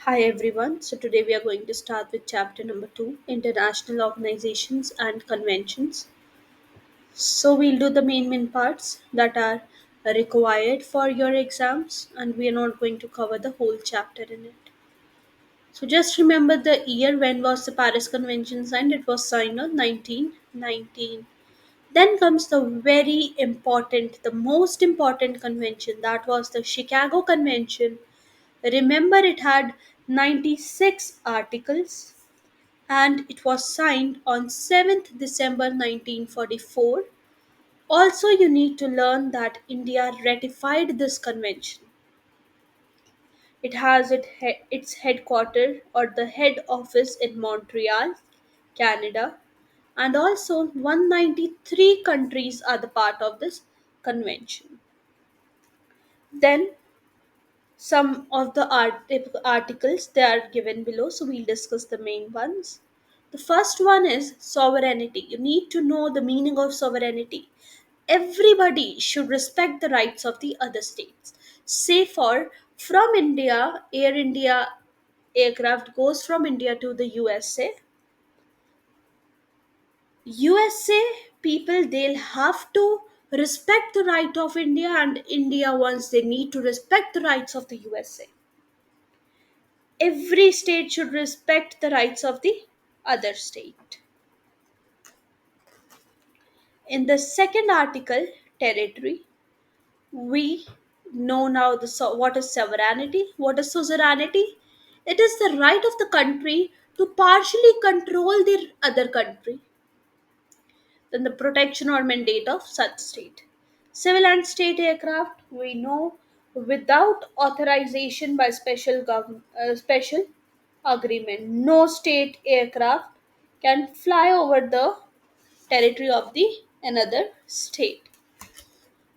Hi everyone. So today we are going to start with chapter number 2, International Organizations and Conventions. So we'll do the main parts that are required for your exams, and we are not going to cover the whole chapter in it. So just remember the year when was the Paris Convention signed. It was signed on 1919. Then comes the very important, the most important convention, that was the Chicago Convention. Remember, it had 96 articles and it was signed on 7th December 1944. Also, you need to learn that India ratified this convention. It has its headquarters or the head office in Montreal, Canada, and also 193 countries are the part of this convention. Then some of the articles they are given below, so we'll discuss the main ones. The first one is sovereignty. You need to know the meaning of sovereignty. Everybody should respect the rights of the other states. Say for from India, Air India aircraft goes from India to the USA people, they'll have to respect the right of India, and India wants they need to respect the rights of the USA. Every state should respect the rights of the other state. In the second article, territory, we know now what is sovereignty. What is suzerainty? It is the right of the country to partially control the other country. Then the protection or mandate of such state. Civil and state aircraft, we know without authorization by special agreement, no state aircraft can fly over the territory of the another state.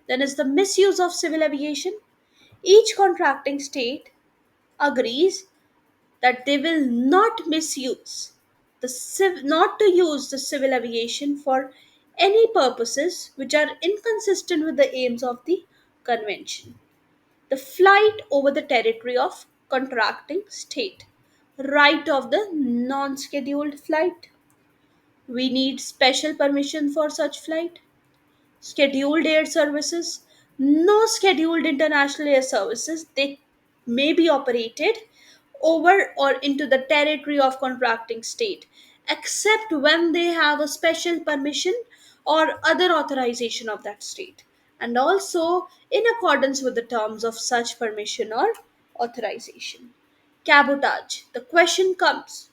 Then is the misuse of civil aviation. Each contracting state agrees that they will not misuse not to use the civil aviation for any purposes which are inconsistent with the aims of the convention. The flight over the territory of contracting state, right of the non-scheduled flight. We need special permission for such flight. Scheduled air services, no scheduled international air services, they may be operated over or into the territory of contracting state except when they have a special permission or other authorization of that state, and also in accordance with the terms of such permission or authorization. Cabotage, the question comes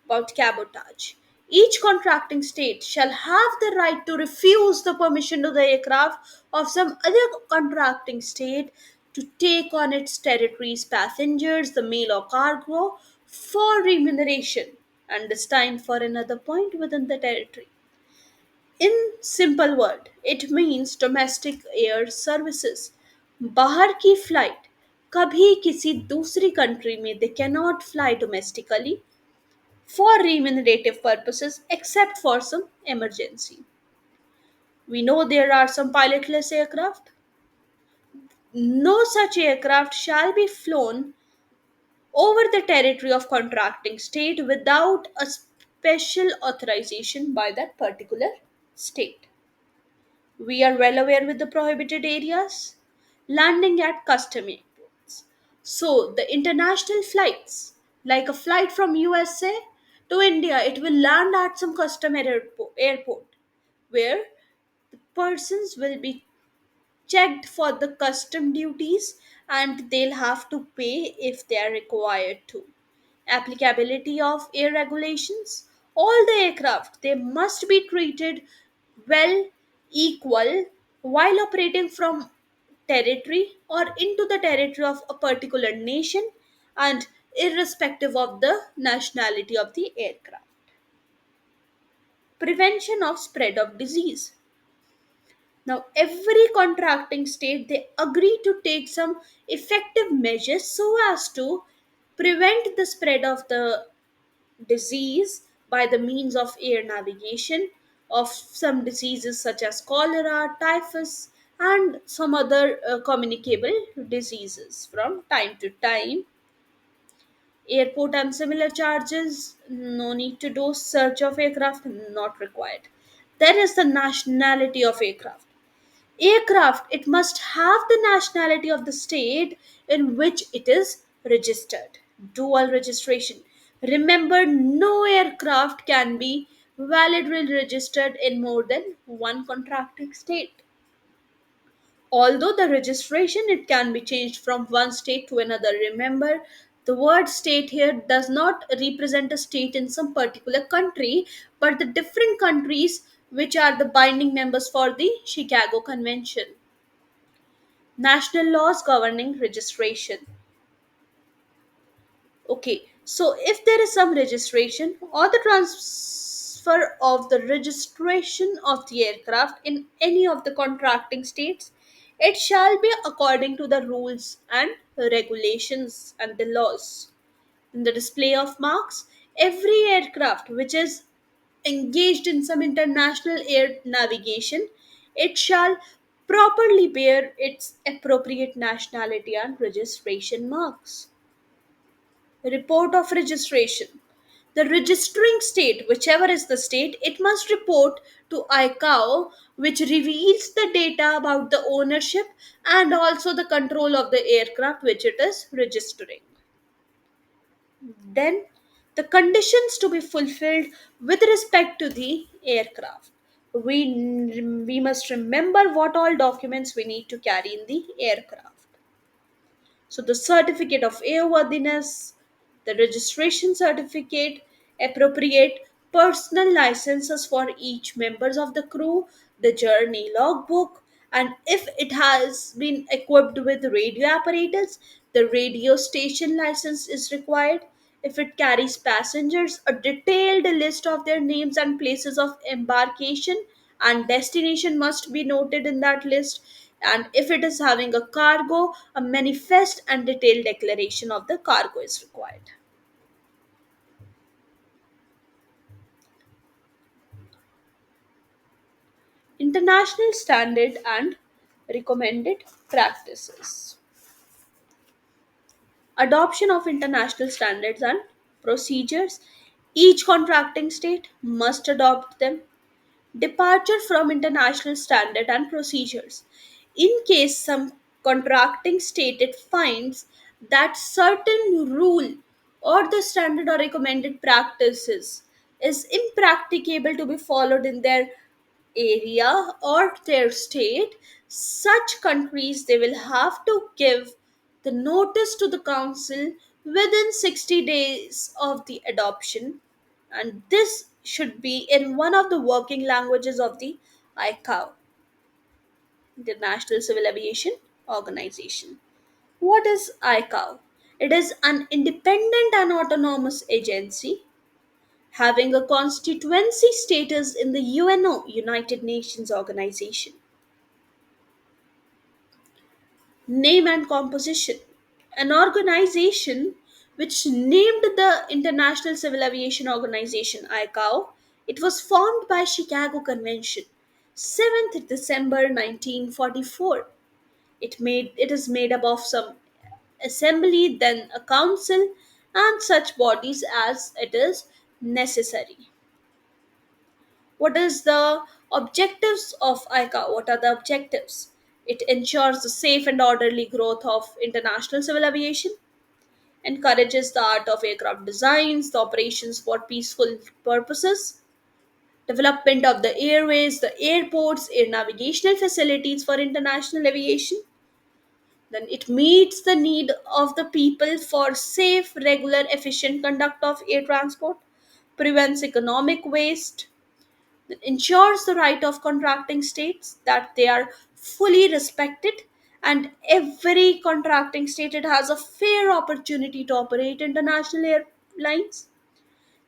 about cabotage. Each contracting state shall have the right to refuse the permission to the aircraft of some other contracting state to take on its territories passengers, the mail or cargo, for remuneration, and this time for another point within the territory. In simple word, it means domestic air services. बाहर की flight कभी किसी दूसरी country में they cannot fly domestically for remunerative purposes except for some emergency. We know there are some pilotless aircraft. No such aircraft shall be flown over the territory of contracting state without a special authorization by that particular state. We are well aware with the prohibited areas. Landing at custom airports. So the international flights, like a flight from USA to India, it will land at some airport where the persons will be checked for the custom duties and they'll have to pay if they are required to. Applicability of air regulations. All the aircraft they must be treated well, equal, while operating from territory or into the territory of a particular nation, and irrespective of the nationality of the aircraft. Prevention of spread of disease. Now, every contracting state they agree to take some effective measures so as to prevent the spread of the disease by the means of air navigation of some diseases such as cholera, typhus, and some other communicable diseases from time to time. Airport and similar charges, no need to do. Search of aircraft, not required. There is the nationality of aircraft. Aircraft, it must have the nationality of the state in which it is registered. Dual registration. Remember, no aircraft can be validly registered in more than one contracting state. Although the registration, it can be changed from one state to another. Remember, the word state here does not represent a state in some particular country, but the different countries which are the binding members for the Chicago Convention. National laws governing registration. Okay, so if there is some registration or the transfer of the registration of the aircraft in any of the contracting states, it shall be according to the rules and regulations and the laws. In the display of marks, every aircraft which is engaged in some international air navigation, it shall properly bear its appropriate nationality and registration marks. Report of registration. The registering state, whichever is the state, it must report to ICAO, which reveals the data about the ownership and also the control of the aircraft which it is registering. Then, the conditions to be fulfilled with respect to the aircraft. We must remember what all documents we need to carry in the aircraft. So the certificate of airworthiness, the registration certificate, appropriate personal licenses for each members of the crew, the journey logbook, and if it has been equipped with radio apparatus, the radio station license is required. If it carries passengers, a detailed list of their names and places of embarkation and destination must be noted in that list. And if it is having a cargo, a manifest and detailed declaration of the cargo is required. International standard and recommended practices. Adoption of international standards and procedures. Each contracting state must adopt them. Departure from international standard and procedures. In case some contracting state it finds that certain rule or the standard or recommended practices is impracticable to be followed in their area or their state, such countries they will have to give the notice to the council within 60 days of the adoption, and this should be in one of the working languages of the ICAO, International Civil Aviation Organization. What is ICAO? It is an independent and autonomous agency having a constituency status in the UNO, United Nations Organization. Name and composition. An organization which named the International Civil Aviation Organization ICAO, it was formed by Chicago Convention, 7th December 1944. It is made up of some assembly, then a council, and such bodies as it is necessary. What is the objectives of ICAO? What are the objectives? It ensures the safe and orderly growth of international civil aviation, encourages the art of aircraft designs, the operations for peaceful purposes, development of the airways, the airports, air navigational facilities for international aviation. Then it meets the need of the people for safe, regular, efficient conduct of air transport, prevents economic waste, ensures the right of contracting states that they are fully respected, and every contracting state it has a fair opportunity to operate international airlines,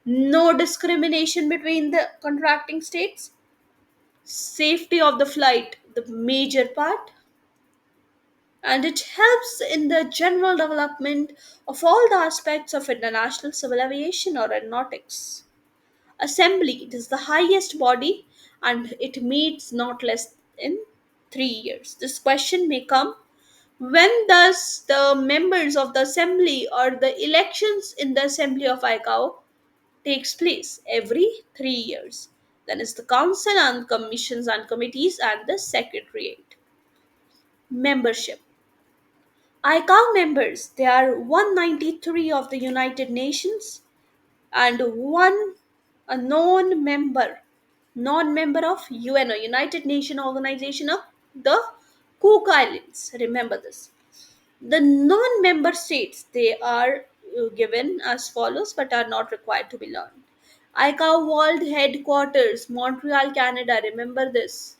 no discrimination between the contracting states, safety of the flight the major part, and it helps in the general development of all the aspects of international civil aviation or aeronautics. Assembly, it is the highest body and it meets not less in 3 years. This question may come: When does the members of the assembly or the elections in the assembly of ICAO takes place? Every 3 years. Then is the council and commissions and committees and the secretariat. Membership. ICAO members, they are 193 of the United Nations and one a non-member of UNO, United Nation Organization of the Cook Islands. Remember this. The non-member states, they are given as follows but are not required to be learned. ICAO World Headquarters, Montreal, Canada. Remember this.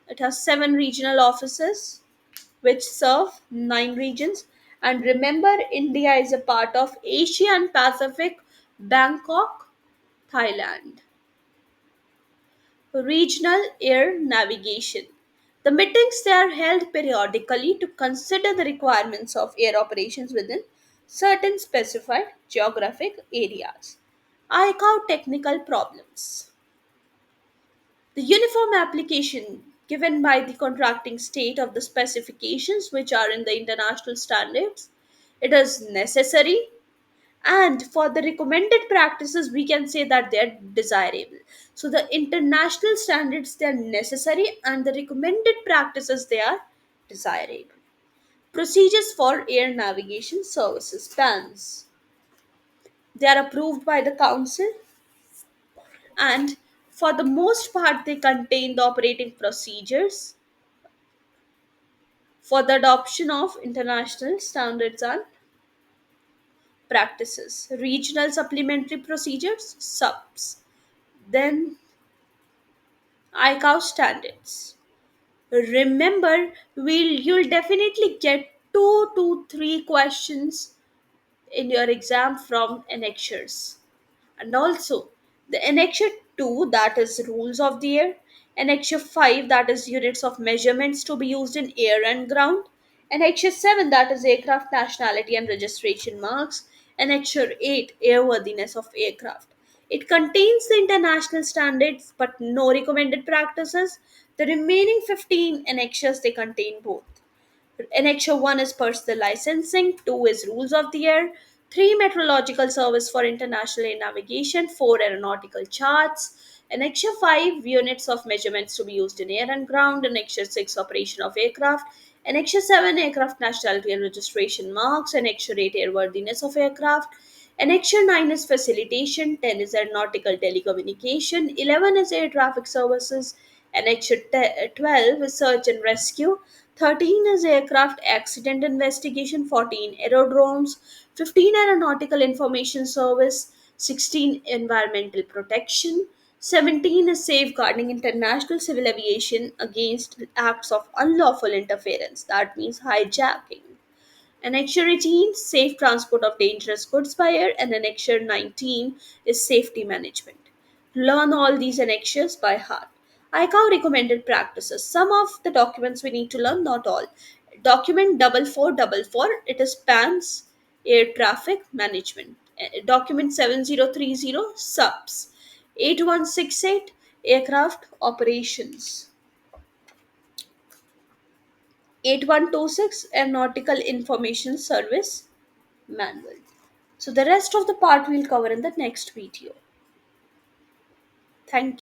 It has 7 regional offices which serve 9 regions. And remember, India is a part of Asia and Pacific, Bangkok, Thailand. Regional air navigation. The meetings they are held periodically to consider the requirements of air operations within certain specified geographic areas. ICAO technical problems. The uniform application given by the contracting state of the specifications which are in the international standards, it is necessary, and for the recommended practices we can say that they are desirable. So the international standards, they are necessary, and the recommended practices, they are desirable. Procedures for air navigation services, PANs, they are approved by the council, and for the most part they contain the operating procedures for the adoption of international standards and practices. Regional supplementary procedures, subs. Then ICAO standards. Remember, you'll definitely get 2 to 3 questions in your exam from annexures. And also the annexure 2, that is rules of the air, annexure 5, that is units of measurements to be used in air and ground, annexure 7, that is aircraft nationality and registration marks, annexure 8, airworthiness of aircraft. It contains the international standards but no recommended practices. The remaining 15 annexures, they contain both. Annexure 1 is personal licensing, 2 is rules of the air, 3 meteorological service for international air navigation, 4 aeronautical charts, Annexure 5 units of measurements to be used in air and ground, Annexure 6 operation of aircraft, Annexure 7 aircraft nationality and registration marks, Annexure 8 airworthiness of aircraft, Annexure 9 is facilitation, 10 is aeronautical telecommunication, 11 is air traffic services, Annexure 12 is search and rescue, 13 is aircraft accident investigation, 14 aerodromes, 15 aeronautical information service, 16 environmental protection, 17 is safeguarding international civil aviation against acts of unlawful interference, that means hijacking. Annexure 18, safe transport of dangerous goods by air, and Annexure 19 is safety management. Learn all these annexures by heart. ICAO recommended practices. Some of the documents we need to learn, not all. Document 4444, it is PANS, air traffic management. Document 7030, SUPS. 8168, aircraft operations. 8126, aeronautical information service manual. So the rest of the part we'll cover in the next video. Thank you.